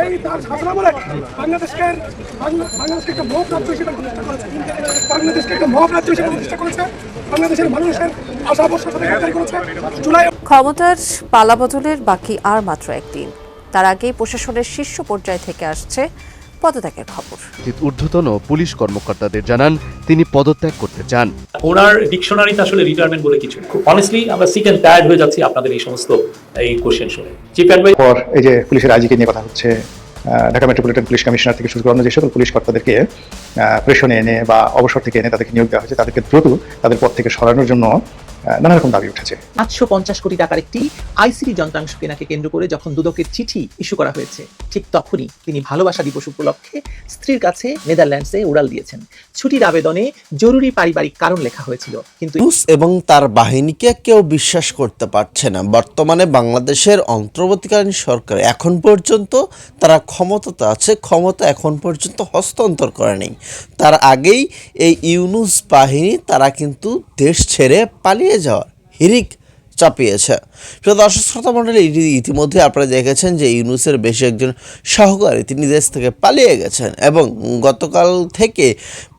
সেই তার শাসনামলে বাংলাদেশকে একটা মহৎ রাজ্য হিসেবে প্রতিষ্ঠা করেছে, বাংলাদেশকে একটা মহৎ রাজ্য হিসেবে প্রতিষ্ঠা করেছে, বাংলাদেশের মানুষের আশা ভরসা করেছে। জুলাই ক্ষমতার পালাবদলের বাকি আর মাত্র একদিন, তার আগেই প্রশাসনের শীর্ষ পর্যায় থেকে আসছে পদত্যাগের খবর। ঊর্ধ্বতন পুলিশ কর্মকর্তাদের জানান তিনি পদত্যাগ করতে চান। ওনার ডিকশনারিতে আসলে রিটায়ারমেন্ট বলে কিছু নেই। অনেস্টলি আমরা সিক এন্ড টায়ার্ড হয়ে যাচ্ছি আপনাদের এই সমস্ত এই কোশ্চেন শুনে। চিফ অ্যাডভাইজার পর এই যে পুলিশের আইজিকে নিয়ে কথা হচ্ছে, ঢাকা মেট্রোপলিটন পুলিশ কমিশনার থেকে শুরু করে অন্য যে সকল পুলিশ কর্তাদেরকে প্রেশনে এনে বা অবসর থেকে এনে তাদেরকে নিয়োগ দেওয়া হয়েছে, তাদেরকে দ্রুত তাদের পদ থেকে সরানোর জন্য নানা রকম দাবি উঠেছে। 750 কোটি টাকার একটি আইসিটি যন্ত্রাংশ কেনাকে কেন্দ্র করে যখন দুদকের চিঠি ইস্যু করা হয়েছে, ঠিক তখনই তিনি ভালোবাসা দিবস উপলক্ষে স্ত্রীর কাছে নেদারল্যান্ডসে উড়াল দিয়েছেন। ছুটির আবেদনে জরুরি পারিবারিক কারণ লেখা হয়েছিল, কিন্তু এবং তার বাহিনীকে কেউ বিশ্বাস করতে পারছে না। বর্তমানে বাংলাদেশের অন্তর্বর্তীকালীন সরকার এখন পর্যন্ত তারা ক্ষমতাতে আছে, ক্ষমতা এখন পর্যন্ত হস্তান্তর করেনি। তার আগেই এই ইউনূস বাহিনী তারা কিন্তু দেশ ছেড়ে পালিয়ে যাওয়ার হিড়িক চাপিয়েছে। দর্শক শ্রোতা মণ্ডলী, ইতিমধ্যে আপনারা দেখেছেন যে ইউনূসের বেশ একজন সহকারী তিনি দেশ থেকে পালিয়ে গেছেন এবং গতকাল থেকে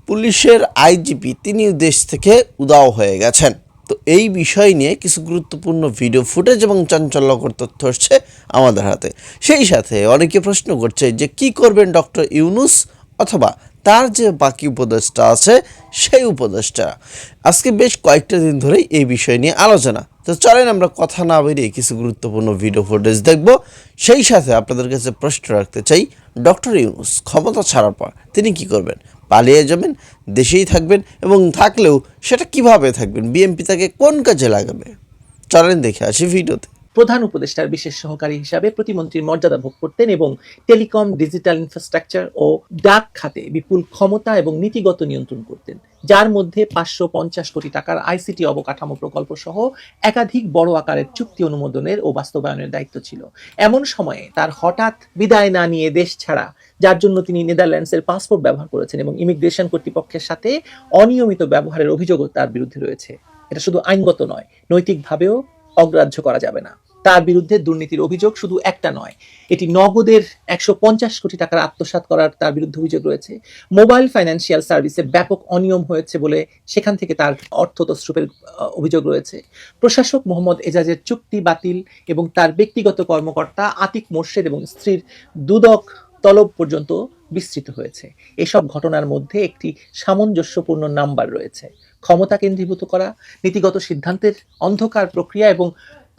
পুলিশের আইজিপি তিনি দেশ থেকে উধাও হয়ে গেছেন। তো এই বিষয় নিয়ে কিছু গুরুত্বপূর্ণ ভিডিও ফুটেজ এবং চাঞ্চল্যকর তথ্য আসছে আমাদের হাতে। সেই সাথে অনেকে প্রশ্ন করছে যে কি করবেন ডক্টর ইউনূস অথবা তার যে বাকি উপদেষ্টা আছে সেই উপদেষ্টা। আজকে বেশ কয়েকটা দিন ধরেই এই বিষয় নিয়ে আলোচনা। তো চলেন আমরা কথা না বেরিয়ে কিছু গুরুত্বপূর্ণ ভিডিও ফুটেজ দেখব। সেই সাথে আপনাদের কাছে প্রশ্ন রাখতে চাই, ডক্টর ইউনূস ক্ষমতা ছাড়ার পর তিনি কি করবেন? পালিয়ে যাবেন, দেশেই থাকবেন, এবং থাকলেও সেটা কিভাবে থাকবেন? বিএনপি তাকে কোন কাজে লাগাবে? চলেন দেখে আসি ভিডিওতে। প্রধান উপদেষ্টার বিশেষ সহকারী হিসাবে প্রতিমন্ত্রীর মর্যাদা ভোগ করতেন এবং টেলিকম, ডিজিটাল ইনফ্রাস্ট্রাকচার ও ডাক খাতে বিপুল ক্ষমতা এবং নীতিগত নিয়ন্ত্রণ করতেন, যার মধ্যে 550 কোটি টাকার আইসিটি অবকাঠামো প্রকল্প সহ একাধিক বড় আকারের চুক্তি অনুমোদনের ও বাস্তবায়নের দায়িত্ব ছিল। এমন সময়ে তার হঠাৎ বিদায় না নিয়ে দেশ ছাড়া, যার জন্য তিনি নেদারল্যান্ডসের পাসপোর্ট ব্যবহার করেছেন এবং ইমিগ্রেশন কর্তৃপক্ষের সাথে অনিয়মিত ব্যবহারের অভিযোগও তার বিরুদ্ধে রয়েছে। এটা শুধু আইনগত নয়, নৈতিকভাবেও অগ্রাহ্য করা যাবে না। তার বিরুদ্ধে দুর্নীতির অভিযোগ শুধু একটা নয়, এটি নগদের 150 কোটি টাকার আত্মসাৎ করার তার বিরুদ্ধে অভিযোগ রয়েছে। মোবাইল ফাইন্যান্সিয়াল সার্ভিসে ব্যাপক অনিয়ম হয়েছে বলে সেখান থেকে তার অর্থ তছরূপের অভিযোগ রয়েছে। প্রশাসক মোহাম্মদ এজাজের চুক্তি বাতিল এবং তার ব্যক্তিগত কর্মকর্তা আতিক মোর্শেদ এবং স্ত্রীর দুদক তলব পর্যন্ত বিস্তৃত হয়েছে। এসব ঘটনার মধ্যে একটি সামঞ্জস্যপূর্ণ নাম্বার রয়েছে: ক্ষমতা কেন্দ্রীভূত করা, নীতিগত সিদ্ধান্তের অন্ধকার প্রক্রিয়া এবং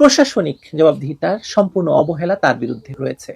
প্রশাসনিক জবাবদিহিতার সম্পূর্ণ অবহেলা তার বিরুদ্ধে রয়েছে।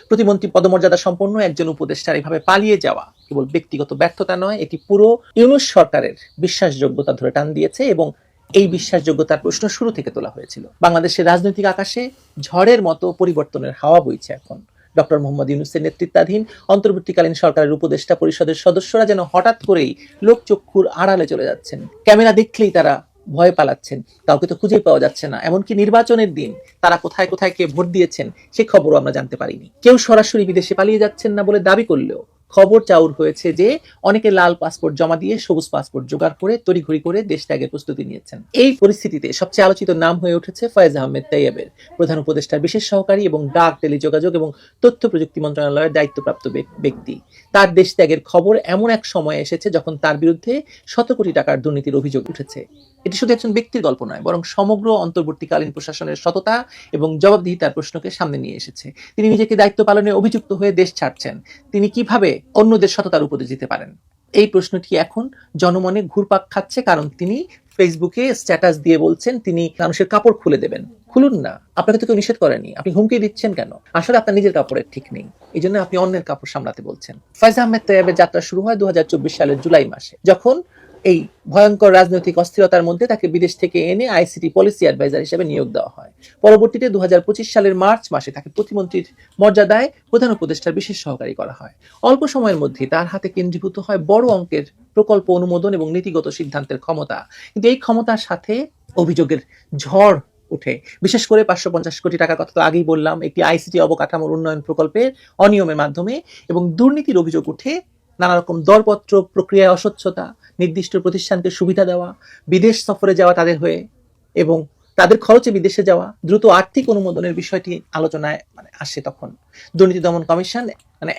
প্রতিমন্ত্রী পদমর্যাদা সম্পন্ন একজন উপদেষ্টার এভাবে পালিয়ে যাওয়া কেবল ব্যক্তিগত ব্যর্থতা নয়, এটি পুরো ইউনূস সরকারের বিশ্বাসযোগ্যতা ধরে টান দিয়েছে এবং এই বিশ্বাসযোগ্যতার প্রশ্ন শুরু থেকে তোলা হয়েছিল। বাংলাদেশের রাজনৈতিক আকাশে ঝড়ের মতো পরিবর্তনের হাওয়া বইছে এখন। ডক্টর মোহাম্মদ ইউনূসের নেতৃত্বাধীন অন্তর্বর্তীকালীন সরকারের উপদেষ্টা পরিষদের সদস্যরা যেন হঠাৎ করেই লোকচক্ষুর আড়ালে চলে যাচ্ছেন। ক্যামেরা দেখলেই তারা ভয় পালাচ্ছেন, কাউকে তো খুঁজেই পাওয়া যাচ্ছে না। এমনকি নির্বাচনের দিন তারা কোথায় কোথায় কে ভোট দিয়েছেন সে খবরও আমরা জানতে পারিনি। কেউ সরাসরি বিদেশে পালিয়ে যাচ্ছেন না বলে দাবি করলেও খবর চাউর হয়েছে যে অনেকে লাল পাসপোর্ট জমা দিয়ে সবুজ পাসপোর্ট জোগাড় করে তড়িঘড়ি করে দেশ ত্যাগের প্রস্তুতি নিয়েছেন। এই পরিস্থিতিতে সবচেয়ে আলোচিত নাম হয়ে উঠেছে ফয়েজ আহমেদ তাইয়েবের, প্রধান উপদেষ্টার বিশেষ সহকারী এবং ডাক, টেলিযোগাযোগ এবং তথ্য প্রযুক্তি মন্ত্রণালয়ের দায়িত্বপ্রাপ্ত ব্যক্তি। তার দেশ ত্যাগের খবর এমন এক সময় এসেছে যখন তার বিরুদ্ধে 100 কোটি টাকার দুর্নীতির অভিযোগ উঠেছে। এটি শুধু একজন ব্যক্তির গল্প নয়, বরং সমগ্র অন্তর্বর্তীকালীন প্রশাসনের সততা এবং জবাবদিহিতার প্রশ্নকে সামনে নিয়ে এসেছে। তিনি নিজেকে দায়িত্ব পালনে অভিযুক্ত হয়ে দেশ ছাড়ছেন, তিনি কিভাবে অন্যদের সততার উপদেশ দিতে পারেন? এই প্রশ্নটি এখন জনমনে ঘুরপাক খাচ্ছে, কারণ তিনি ফেসবুকে স্ট্যাটাস দিয়ে বলছেন তিনি মানুষের কাপড় খুলে দেবেন। খুলুন না, আপনাকে তো কেউ নিষেধ করেনি, আপনি হুমকি দিচ্ছেন কেন? আসলে আপনার নিজের কাপড়ের ঠিক নেই, এই জন্য আপনি অন্যের কাপড় সামলাতে বলছেন। ফয়েজ আহমেদ তাইয়েবের যাত্রা শুরু হয় 2024 সালের জুলাই মাসে, যখন এই ভয়ঙ্কর রাজনৈতিক অস্থিরতার মধ্যে তাকে বিদেশ থেকে এনে আইসিটি পলিসি অ্যাডভাইজার হিসেবে নিয়োগ দেওয়া হয়। পরবর্তীতে 2025 সালের মার্চ মাসে তাকে প্রতিমন্ত্রীর মর্যাদায় প্রধান উপদেষ্টার বিশেষ সহকারী করা হয়। অল্প সময়ের মধ্যে তার হাতে কেন্দ্রীভূত হয় বড় অঙ্কের প্রকল্প অনুমোদন এবং নীতিগত সিদ্ধান্তের ক্ষমতা। কিন্তু এই ক্ষমতার সাথে অভিযোগের ঝড় উঠে, বিশেষ করে 550 কোটি টাকার কথা তো আগেই বললাম, একটি আইসিটি অবকাঠামোর উন্নয়ন প্রকল্পের অনিয়মের মাধ্যমে, এবং দুর্নীতির অভিযোগ উঠে নানা রকম দরপত্র প্রক্রিয়ায় অস্বচ্ছতা, নির্দিষ্ট প্রতিষ্ঠানকে সুবিধা দেওয়া, বিদেশ সফরে যাওয়া তাদের হয়ে, এবং তাদের খরচে বিদেশে যাওয়া, দ্রুত আর্থিক অনুমোদনের বিষয়টি আলোচনায় আসে তখন। দুর্নীতি দমন কমিশন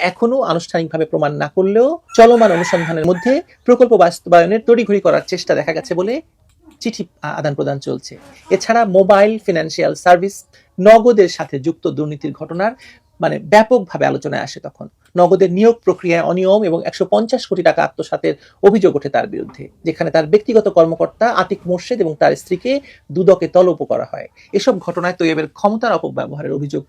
এখনো আনুষ্ঠানিকভাবে প্রমাণ না করলেও চলমান অনুসন্ধানের মধ্যে প্রকল্প বাস্তবায়নের তড়িঘড়ি করার চেষ্টা দেখা গেছে বলে চিঠি আদান প্রদান চলছে। এছাড়া মোবাইল ফিনান্সিয়াল সার্ভিস নগদের সাথে যুক্ত দুর্নীতির ঘটনার ব্যাপকভাবে আলোচনায় আসে তখন। নগদের নিয়োগ প্রক্রিয়ায় অনিয়ম এবং 150 কোটি টাকা আত্মসাতের অভিযোগ ওঠে তার বিরুদ্ধে, যেখানে তার ব্যক্তিগত কর্মকর্তা আতিক মোর্শেদ এবং তার স্ত্রীকে দুদকে তলব করা হয়। এসব ঘটনায় তৈয়বের ক্ষমতার অপব্যবহারের অভিযোগ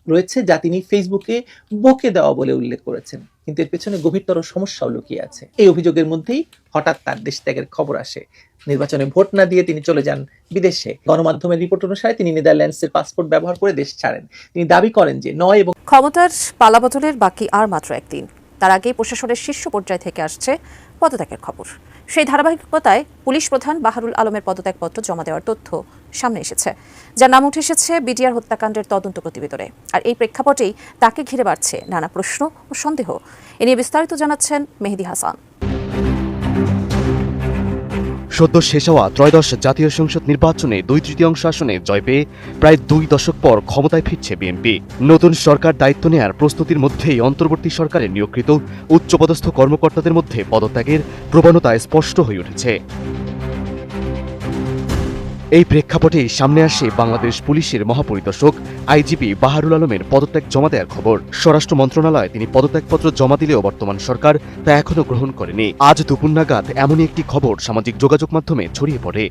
রয়েছে, যা তিনি ফেসবুকে বকে দেওয়া বলে উল্লেখ করেছেন। কিন্তু এর পেছনে গভীরতর সমস্যাও লুকিয়ে আছে। এই অভিযোগের মধ্যেই হঠাৎ তার দেশ ত্যাগের খবর আসে। নির্বাচনে ভোট না দিয়ে তিনি চলে যান বিদেশে। গণমাধ্যমের রিপোর্ট অনুসারে তিনি নেদারল্যান্ডসের পাসপোর্ট ব্যবহার করে দেশ ছাড়েন। তিনি দাবি করেন যে ক্ষমতার পালাবদলের বাকি আর মাত্র একদিন। তার আগেই প্রশাসনের শীর্ষ পর্যায় থেকে আসছে পদত্যাগের খবর। সেই ধারাবাহিকতায় পুলিশ প্রধান বাহারুল আলমের পদত্যাগপত্র জমা দেওয়ার তথ্য সামনে এসেছে, যার নাম উঠে এসেছে বিডিআর হত্যাকাণ্ডের তদন্ত প্রতিবেদনে। আর এই প্রেক্ষাপটেই তাকে ঘিরে বাড়ছে নানা প্রশ্ন ও সন্দেহ। এ নিয়ে বিস্তারিত জানাচ্ছেন মেহেদী হাসান। সদ্য শেষ হওয়া ত্রয়োদশ জাতীয় সংসদ নির্বাচনে 2/3 আসনে জয় পেয়ে প্রায় 2 দশক পর ক্ষমতায় ফিরছে বিএনপি। নতুন সরকার দায়িত্ব নেয়ার প্রস্তুতির মধ্যেই অন্তর্বর্তী সরকারের নিয়োগকৃত উচ্চপদস্থ কর্মকর্তাদের মধ্যে পদত্যাগের প্রবণতা স্পষ্ট হয়ে উঠেছে। এই প্রেক্ষাপটেই সামনে আসে বাংলাদেশ পুলিশের মহাপরিদর্শক আইজিপি বাহারুল আলমের পদত্যাগ জমা দেওয়ার খবর। স্বরাষ্ট্র মন্ত্রণালয়ে তিনি পদত্যাগপত্র জমা দিলেও বর্তমান সরকার তা এখনো গ্রহণ করেনি। আজ দুপুর নাগাদ এমনই একটি খবর সামাজিক যোগাযোগ মাধ্যমে ছড়িয়ে পড়ে।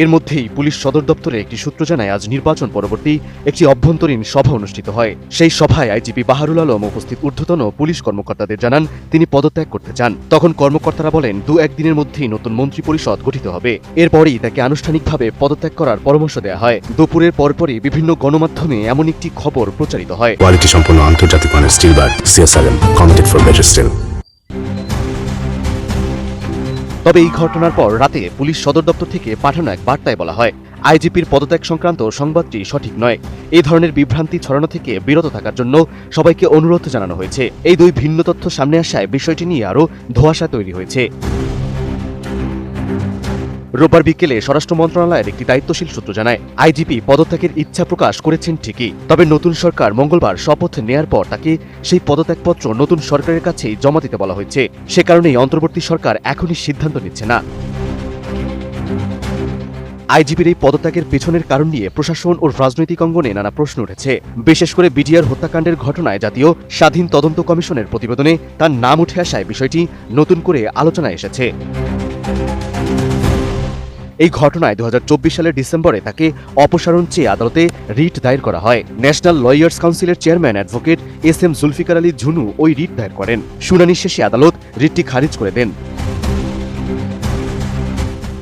এর মধ্যেই পুলিশ সদর দপ্তরে একটি সূত্র জানায়, আজ নির্বাচন পরবর্তী একটি অভ্যন্তরীণ সভা অনুষ্ঠিত হয়। সেই সভায় আইজিপি বাহারুল আলম উপস্থিত ঊর্ধ্বতন পুলিশ কর্মকর্তাদের জানান তিনি পদত্যাগ করতে চান। তখন কর্মকর্তারা বলেন 2-1 দিনের মধ্যেই নতুন মন্ত্রী পরিষদ গঠিত হবে। এরপরই তাকে আনুষ্ঠানিকভাবে পদত্যাগ করার পরামর্শ দেওয়া হয়। দুপুরের পরপরই বিভিন্ন গণমাধ্যমে এমন একটি খবর প্রচারিত হয়। কোয়ালিটি সম্পন্ন আন্তর্জাতিক মানের still bar CSRM committed for better still. তবে এই ঘটনার পর রাতে পুলিশ সদর দপ্তর থেকে পাঠানো এক বার্তায় বলা হয়, আইজিপির পদত্যাগ সংক্রান্ত সংবাদটি সঠিক নয়। এই ধরনের বিভ্রান্তি ছড়ানো থেকে বিরত থাকার জন্য সবাইকে অনুরোধ জানানো হয়েছে। এই 2 ভিন্ন তথ্য সামনে আসায় বিষয়টি নিয়ে আরও ধোঁয়াশা তৈরি হয়েছে। রোববার বিকেলে স্বরাষ্ট্র মন্ত্রণালয়ের একটি দায়িত্বশীল সূত্র জানায়, আইজিপি পদত্যাগের ইচ্ছা প্রকাশ করেছেন ঠিকই, তবে নতুন সরকার মঙ্গলবার শপথ নেয়ার পর তাকে সেই পদত্যাগপত্র নতুন সরকারের কাছেই জমা দিতে বলা হয়েছে। সে কারণেই অন্তর্বর্তী সরকার এখনই সিদ্ধান্ত নিচ্ছে না। আইজিপির এই পদত্যাগের পেছনের কারণ নিয়ে প্রশাসন ও রাজনৈতিক অঙ্গনে নানা প্রশ্ন উঠেছে। বিশেষ করে বিডিআর হত্যাকাণ্ডের ঘটনায় জাতীয় স্বাধীন তদন্ত কমিশনের প্রতিবেদনে তার নাম উঠে আসায় বিষয়টি নতুন করে আলোচনায় এসেছে। এই ঘটনায় 2024 সালের ডিসেম্বরে তাকে অপসারণ চেয়ে আদালতে রিট দায়ের করা হয়। ন্যাশনাল লয়ার্স কাউন্সিলের chairman advocate S M. Zulfikar Ali Jhunu ওই রিট দায়ের করেন। শুনানি শেষে আদালত রিটটি খারিজ করে দেন।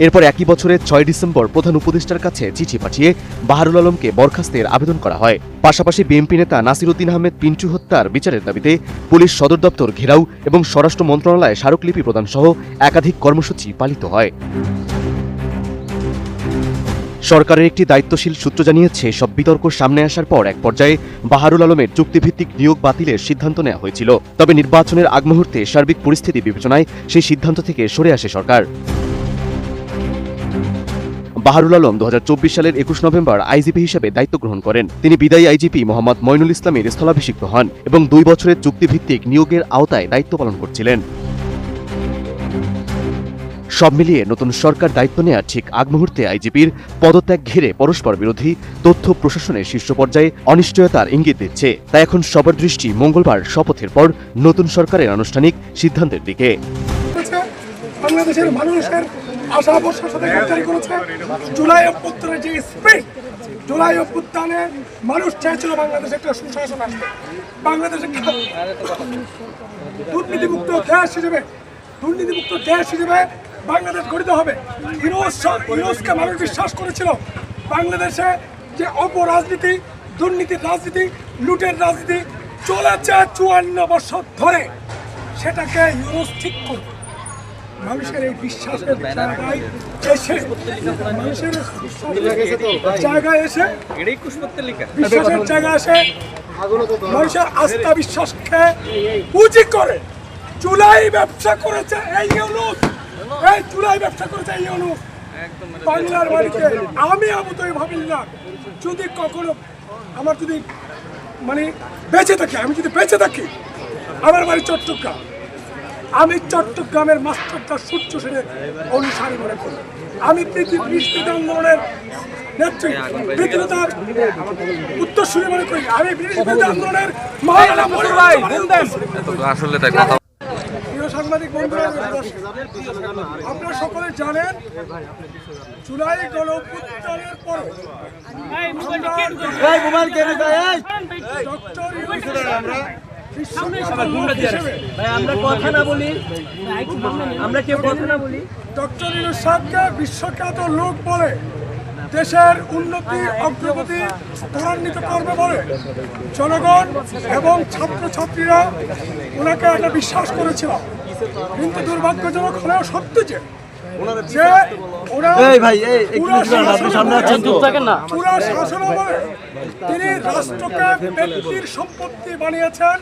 এরপর একই বছরের 6 ডিসেম্বর প্রধান উপদেষ্টার কাছে চিঠি পাঠিয়ে বাহারুল আলমকে বরখাস্তের আবেদন করা হয়। পাশাপাশি বিএনপি নেতা নাসির উদ্দিন আহমেদ পিন্টু হত্যার বিচারের দাবিতে পুলিশ সদর দপ্তর ঘেরাও এবং স্বরাষ্ট্র মন্ত্রণালয়ে স্মারকলিপি প্রদান সহ একাধিক কর্মসূচি পালিত হয়। সরকারের একটি দায়িত্বশীল সূত্র জানিয়েছে, সব বিতর্ক সামনে আসার পর এক পর্যায়ে বাহারুল আলমের চুক্তিভিত্তিক নিয়োগ বাতিলের সিদ্ধান্ত নেওয়া হয়েছিল। তবে নির্বাচনের আগ মুহূর্তে সার্বিক পরিস্থিতি বিবেচনায় সেই সিদ্ধান্ত থেকে সরে আসে সরকার। বাহারুল আলম 2024 সালের 21 নভেম্বর আইজিপি হিসেবে দায়িত্ব গ্রহণ করেন। তিনি বিদায়ী আইজিপি মোহাম্মদ মইনুল ইসলামের স্থলাভিষিক্ত হন এবং 2 বছরের চুক্তিভিত্তিক নিয়োগের আওতায় দায়িত্ব পালন করছিলেন। সব মিলিয়ে নতুন সরকার দায়িত্ব নেওয়ার ঠিক আগ মুহূর্তে আইজিপির পদত্যাগ ঘিরে পরস্পর বিরোধী তথ্য প্রশাসনের শীর্ষ পর্যায়ে অনিশ্চয়তার ইঙ্গিত দিচ্ছে। তাই এখন সবার দৃষ্টি মঙ্গলবার শপথের পর নতুন সরকারের আনুষ্ঠানিক সিদ্ধান্তের দিকে। বাংলাদেশের মানুষের আশা ভরসার সাথে গ্রেফতারি করেছে। জুলাই অভ্যুত্থানের যে স্পিরিট, জুলাই অভ্যুত্থানে মানুষ চাইছিল বাংলাদেশে একটা সুশাসন আসবে, বাংলাদেশে দুর্নীতিমুক্ত দেশ হিসেবে বাংলাদেশ গঠিত হবে। ইউনুসকে মানুষ বিশ্বাস করেছিল। বাংলাদেশে যে অপরাজনীতি, দুর্নীতির রাজনীতি, লুটের রাজনীতি চলেছে 54 বছর ধরে, সেটাকে ইউনুস ঠিক করবে। মানুষের এই বিশ্বাসের জায়গায় এসে মানুষের আস্থা বিশ্বাসকে পুঁজি করে জুলাই ব্যবসা করেছে এই ইউনুস। বাংলার বাড়িতে আমি আবু তৈব হাবিলদার যদি কখনো আমার যদি মানে বেঁচে থাকি, আমি যদি বেঁচে থাকি, আমার বাড়ি চট্টগ্রাম, আমি চট্টগ্রামের মাস্টারটা সূর্য সেনের অনুসারী মনে করি। আমি ব্রিটিশ আন্দোলনের নেত্রী বিদ্রোহীতার উত্তরসূরি মনে করি। আমি ব্রিটিশ আন্দোলনের মহারানা প্রিয় সাংবাদিক বন্ধুরা, আপনারা সকলে জানেন জুলাই গণঅভ্যুত্থানের পর ডক্টর ইউনূস সাহেবকে বিশ্বখ্যাত লোক বলে, দেশের উন্নতি অগ্রগতি ত্বরান্বিত করবে বলে জনগণ এবং ছাত্রছাত্রীরা ওনাকে একটা বিশ্বাস করেছিল। কিন্তু দুর্ভাগ্যজনক হলেও সত্য যে পুরা শাসনামলে তিনি রাষ্ট্রকে ব্যক্তির সম্পত্তি বানিয়েছেন,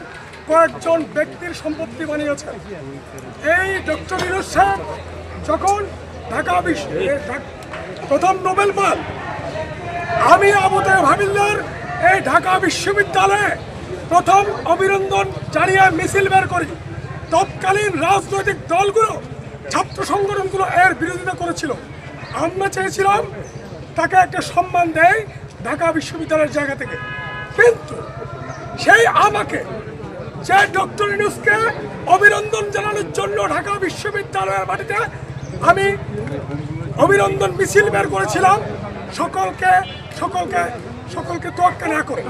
কয়েকজন ব্যক্তির সম্পত্তি বানিয়েছেন। এই ডক্টর ইউনূস সাহেব যখন ঢাকা প্রথম নোবেল পান, আমি আবু তৈব হাবিলদার এই ঢাকা বিশ্ববিদ্যালয়ে প্রথম অভিনন্দন জানিয়ে মিছিল বের করি। তৎকালীন রাজনৈতিক দলগুলো, ছাত্র সংগঠনগুলো এর বিরোধিতা করেছিল। আমরা চেয়েছিলাম তাকে একটা সম্মান দেয় ঢাকা বিশ্ববিদ্যালয়ের জায়গা থেকে, কিন্তু সেই আমাকে যে ডক্টর ইউনূসকে অভিনন্দন জানানোর জন্য ঢাকা বিশ্ববিদ্যালয়ের মাটিতে আমি অভিনন্দন মিছিল বের করেছিলাম, সকলকে তোয়াক্কা না করে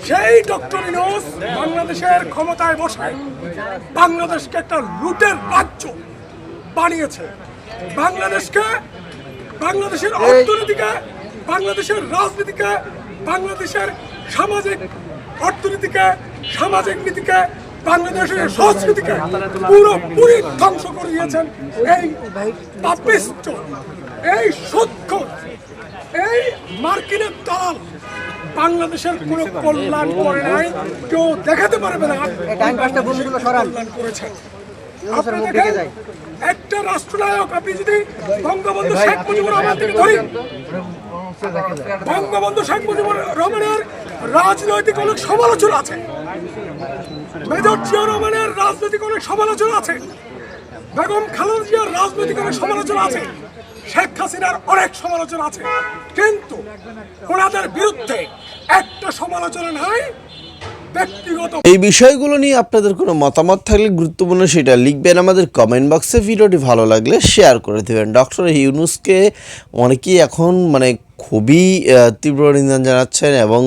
সেই ডক্টর ইউনূস বাংলাদেশের ক্ষমতায় বসে বাংলাদেশকে একটা লুটের রাজ্য বানিয়েছে। বাংলাদেশের অর্থনীতিকে, বাংলাদেশের রাজনীতিকে, বাংলাদেশের সামাজিক অর্থনীতিকে, সামাজিক নীতিকে, বাংলাদেশের সংস্কৃতিকে পুরোপুরি ধ্বংস করে দিয়েছেন এই পাপিষ্ট, এই সূক্ষ্ম, এই মার্কিনের দালাল। বাংলাদেশের কোনো কল্যাণ করে নাই, কেউ দেখাতে পারবে না কল্যাণ করেছেন। আপনি দেখেন একটা রাষ্ট্রনায়ক, আপনি যদি বঙ্গবন্ধু শেখ মুজিবুর রহমান থেকে ধরি, বঙ্গবন্ধু শেখ মুজিবুর রহমানের রাজনৈতিক অনেক সমালোচনা আছে, মেজর জিয়া রহমানের রাজনৈতিক অনেক সমালোচনা আছে, বেগম খালেদা জিয়ার রাজনৈতিক অনেক সমালোচনা আছে, শেখ হাসিনার অনেক সমালোচনা আছে, কিন্তু ওনাদের বিরুদ্ধে একটা সমালোচনা নাই ব্যক্তিগত। এই বিষয়গুলো নিয়ে আপনাদের কোনো মতামত থাকলে গুরুত্বপূর্ণ সেটা লিখবেন আমাদের কমেন্ট বক্সে। ভিডিওটি ভালো লাগলে শেয়ার করে দেবেন। ডক্টর ইউনূসকে অনেকেই এখন খুবই তীব্র নিন্দা জানাচ্ছেন এবং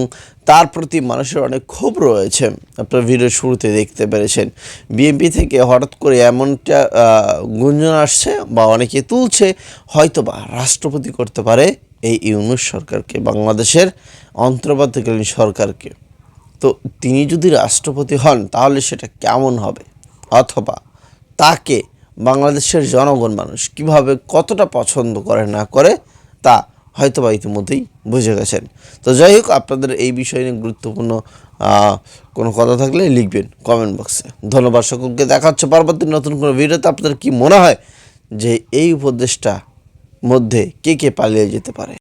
তার প্রতি মানুষের অনেক ক্ষোভ রয়েছে। আপনার ভিডিও শুরুতে দেখতে পেরেছেন বিএনপি থেকে হঠাৎ করে এমনটা গুঞ্জন আসছে বা অনেকে তুলছে, হয়তোবা রাষ্ট্রপতি করতে পারে এই ইউনূস সরকারকে, বাংলাদেশের অন্তর্বর্তীকালীন সরকারকে। তো তিনি যদি রাষ্ট্রপতি হন তাহলে সেটা কেমন হবে, অথবা তাকে বাংলাদেশের জনগণ মানুষ কিভাবে কতটা পছন্দ করে না করে তা হয়তোবা ইতিমধ্যেই বুঝে গেছেন। তো যাই হোক, আপনাদের এই বিষয় নিয়ে গুরুত্বপূর্ণ কোনো কথা থাকলে লিখবেন কমেন্ট বক্সে। ধন্যবাদ সকলকে। দেখা হচ্ছে পরবর্তী নতুন কোনো ভিডিওতে। আপনাদের কি মনে হয় যে এই উপদেশটা মধ্যে কে কে পালিয়ে যেতে পারে?